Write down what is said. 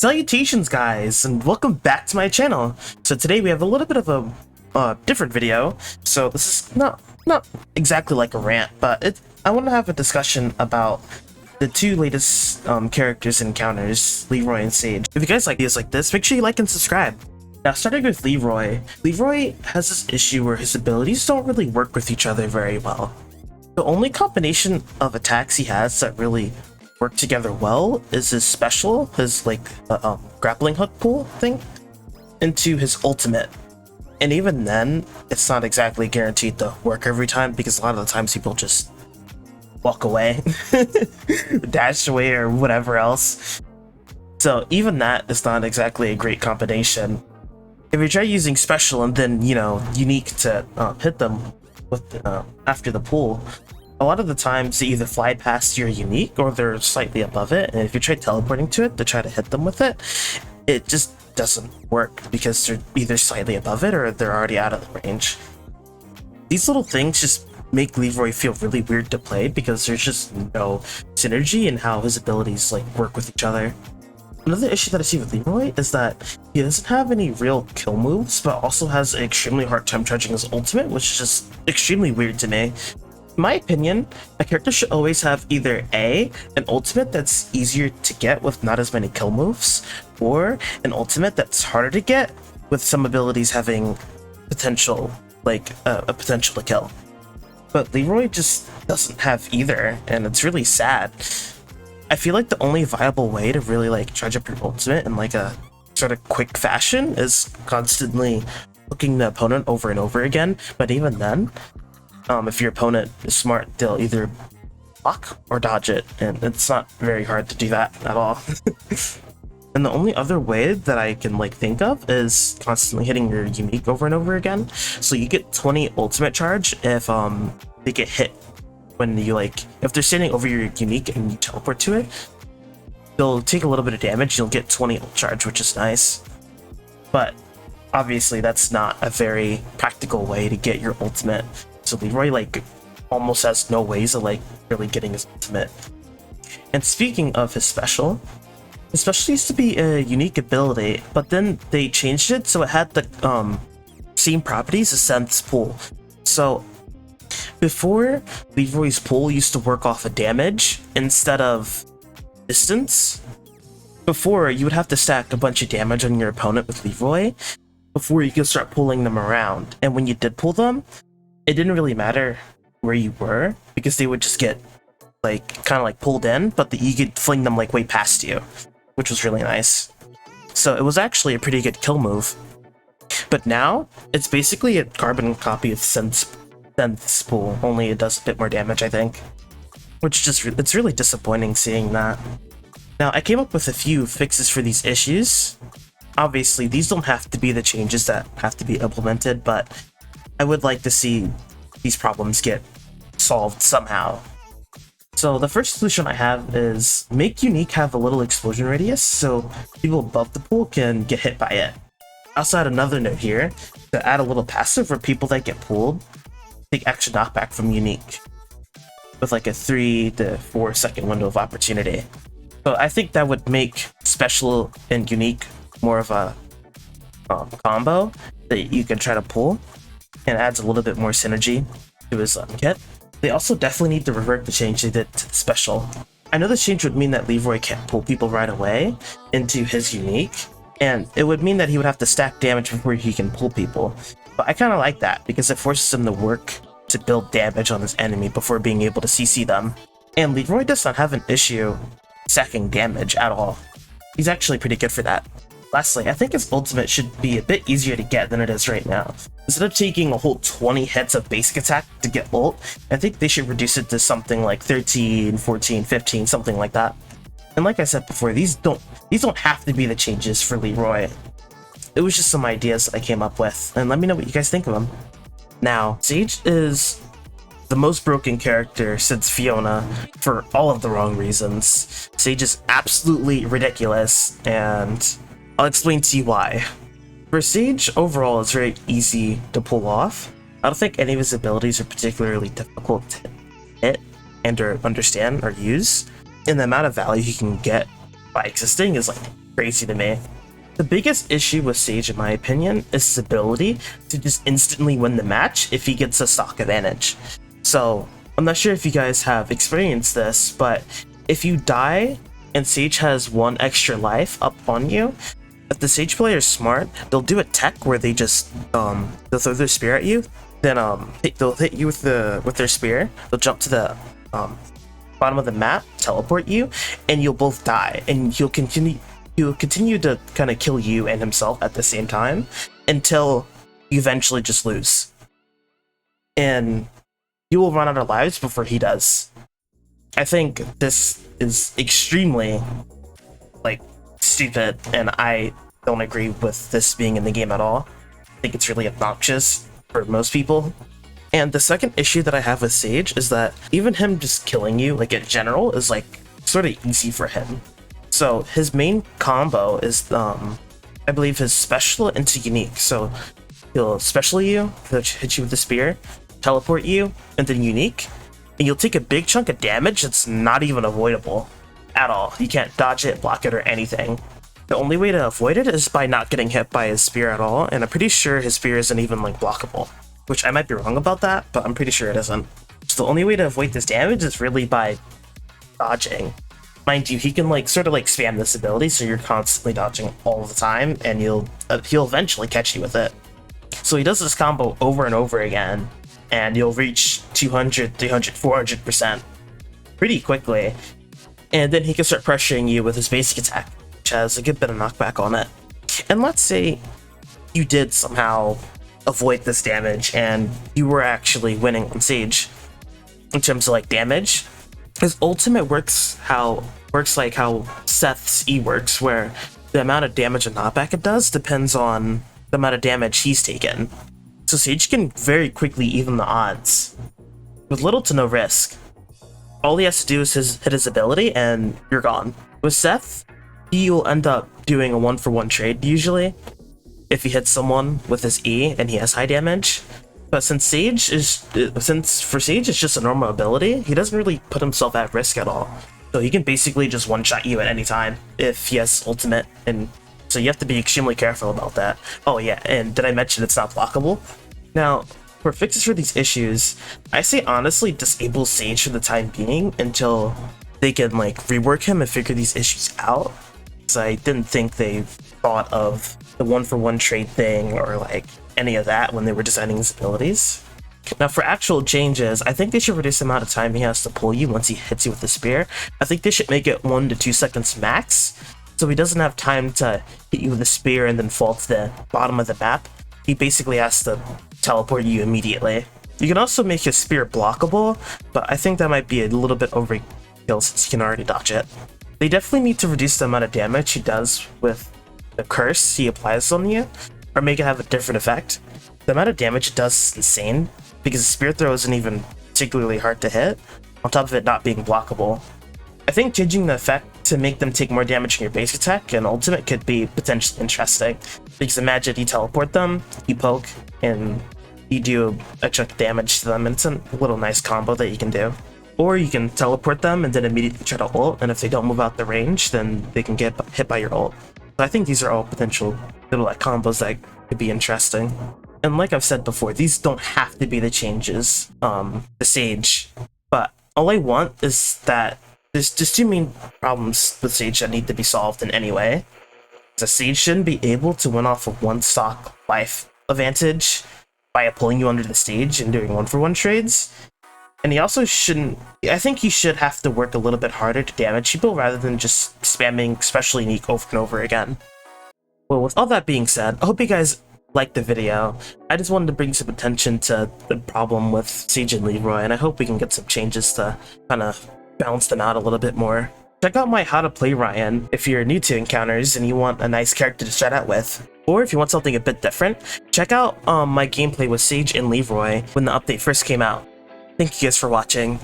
Salutations guys, and welcome back to my channel. So today we have a little bit of a different video. So this is not exactly like a rant, but I want to have a discussion about the two latest characters encounters, Leroy and Sage. If you guys like videos like this, make sure you like and subscribe. Now starting with Leroy. Leroy has this issue where his abilities don't really work with each other very well. The only combination of attacks he has that really work together well is his special, his grappling hook pull thing, into his ultimate. And even then, it's not exactly guaranteed to work every time because a lot of the times people just walk away, dash away, or whatever else. So even that is not exactly a great combination. If you try using special and then, unique to hit them with after the pull, a lot of the times they either fly past your unique or they're slightly above it, and if you try teleporting to it to try to hit them with it, it just doesn't work because they're either slightly above it or they're already out of the range. These little things just make Leroy feel really weird to play because there's just no synergy in how his abilities work with each other. Another issue that I see with Leroy is that he doesn't have any real kill moves, but also has an extremely hard time charging his ultimate, which is just extremely weird to me. In my opinion, a character should always have either an ultimate that's easier to get with not as many kill moves, or an ultimate that's harder to get with some abilities having potential, a potential to kill. But Leroy just doesn't have either, and it's really sad. I feel like the only viable way to really charge up your ultimate in a sort of quick fashion is constantly hooking the opponent over and over again, but even then, if your opponent is smart, they'll either block or dodge it, and it's not very hard to do that at all. And the only other way that I can think of is constantly hitting your unique over and over again. So you get 20 ultimate charge if they get hit when you if they're standing over your unique and you teleport to it, they'll take a little bit of damage. You'll get 20 ult charge, which is nice, but obviously that's not a very practical way to get your ultimate. So Leroy almost has no ways of really getting his ultimate. And speaking of his special used to be a unique ability, but then they changed it so it had the same properties as Sense Pull. So before, Leroy's pull used to work off of damage instead of distance. Before, you would have to stack a bunch of damage on your opponent with Leroy before you could start pulling them around. And when you did pull them, it didn't really matter where you were because they would just get kind of pulled in, but you could fling them way past you, which was really nice. So it was actually a pretty good kill move. But now it's basically a carbon copy of Sense Pull, only it does a bit more damage, I think, which it's really disappointing seeing that. Now I came up with a few fixes for these issues. Obviously these don't have to be the changes that have to be implemented, but I would like to see these problems get solved somehow. So the first solution I have is make unique have a little explosion radius so people above the pool can get hit by it. I also add another note here to add a little passive for people that get pulled take extra knockback from unique with a 3 to 4 second window of opportunity. So I think that would make special and unique more of a combo that you can try to pull, and adds a little bit more synergy to his kit. They also definitely need to revert the change they did to the special. I know this change would mean that Leroy can't pull people right away into his unique, and it would mean that he would have to stack damage before he can pull people. But I kind of like that because it forces him to work to build damage on his enemy before being able to CC them. And Leroy does not have an issue stacking damage at all. He's actually pretty good for that. Lastly, I think his ultimate should be a bit easier to get than it is right now. Instead of taking a whole 20 hits of basic attack to get ult, I think they should reduce it to something like 13, 14, 15, something like that. And like I said before, these don't have to be the changes for Leroy. It was just some ideas that I came up with, and let me know what you guys think of them. Now, Sage is the most broken character since Fiona for all of the wrong reasons. Sage is absolutely ridiculous, and I'll explain to you why. For Sage, overall, it's very easy to pull off. I don't think any of his abilities are particularly difficult to hit and or understand or use, and the amount of value he can get by existing is crazy to me. The biggest issue with Sage, in my opinion, is his ability to just instantly win the match if he gets a stock advantage. So, I'm not sure if you guys have experienced this, but if you die and Sage has 1 extra life up on you, if the Sage player is smart, they'll do a tech where they just they'll throw their spear at you, then they'll hit you with their spear, they'll jump to the bottom of the map, teleport you, and you'll both die, and he'll continue to kind of kill you and himself at the same time until you eventually just lose. And you will run out of lives before he does. I think this is extremely, like, stupid, and I don't agree with this being in the game at all. I think it's really obnoxious for most people. And the second issue that I have with Sage is that even him just killing you, like, in general, is, like, sort of easy for him. So his main combo is, I believe, his special into unique. So he'll special you, he'll hit you with the spear, teleport you, and then unique, and you'll take a big chunk of damage that's not even avoidable at all. You can't dodge it, block it, or anything. The only way to avoid it is by not getting hit by his spear at all, and I'm pretty sure his spear isn't even, like, blockable, which I might be wrong about that, but I'm pretty sure it isn't. So the only way to avoid this damage is really by dodging. Mind you, he can, like, sort of, like, spam this ability, so you're constantly dodging all the time, and he'll eventually catch you with it. So he does this combo over and over again, and you'll reach 200, 300, 400% pretty quickly. And then he can start pressuring you with his basic attack, which has a good bit of knockback on it. And let's say you did somehow avoid this damage and you were actually winning on Sage in terms of, like, damage. His ultimate works like how Seth's E works, where the amount of damage and knockback it does depends on the amount of damage he's taken. So Sage can very quickly even the odds with little to no risk. All he has to do is hit his ability and you're gone. With Seth, he will end up doing a 1-for-1 trade usually if he hits someone with his E and he has high damage. But for Sage it's just a normal ability, he doesn't really put himself at risk at all. So he can basically just one-shot you at any time if he has ultimate, and so you have to be extremely careful about that. Oh yeah, and did I mention it's not blockable? Now, for fixes for these issues, I say honestly disable Sage for the time being until they can, like, rework him and figure these issues out. So I didn't think they thought of the 1-for-1 trade thing or, like, any of that when they were designing his abilities. Now, for actual changes, I think they should reduce the amount of time he has to pull you once he hits you with the spear. I think they should make it 1 to 2 seconds max, so he doesn't have time to hit you with a spear and then fall to the bottom of the map. He basically has to teleport you immediately. You can also make his spear blockable, but I think that might be a little bit overkill since you can already dodge it. They definitely need to reduce the amount of damage he does with the curse he applies on you, or make it have a different effect. The amount of damage it does is insane, because the spear throw isn't even particularly hard to hit, on top of it not being blockable. I think changing the effect to make them take more damage from your base attack and ultimate could be potentially interesting, because imagine you teleport them, you poke, and you do a chunk of damage to them, and it's a little nice combo that you can do. Or you can teleport them and then immediately try to ult, and if they don't move out the range, then they can get hit by your ult. So I think these are all potential little, like, combos that could be interesting. And like I've said before, these don't have to be the changes to Sage, but all I want is that there's just 2 main problems with Sage that need to be solved in any way. The Sage shouldn't be able to win off of 1 stock life advantage by pulling you under the stage and doing 1-for-1 trades. And he also shouldn't, I think he should have to work a little bit harder to damage people rather than just spamming special unique over and over again. Well, with all that being said, I hope you guys liked the video. I just wanted to bring some attention to the problem with Sage and Leroy, and I hope we can get some changes to kind of balance them out a little bit more. Check out my How to Play Ryan if you're new to encounters and you want a nice character to start out with. Or if you want something a bit different, check out my gameplay with Sage and Leroy when the update first came out. Thank you guys for watching.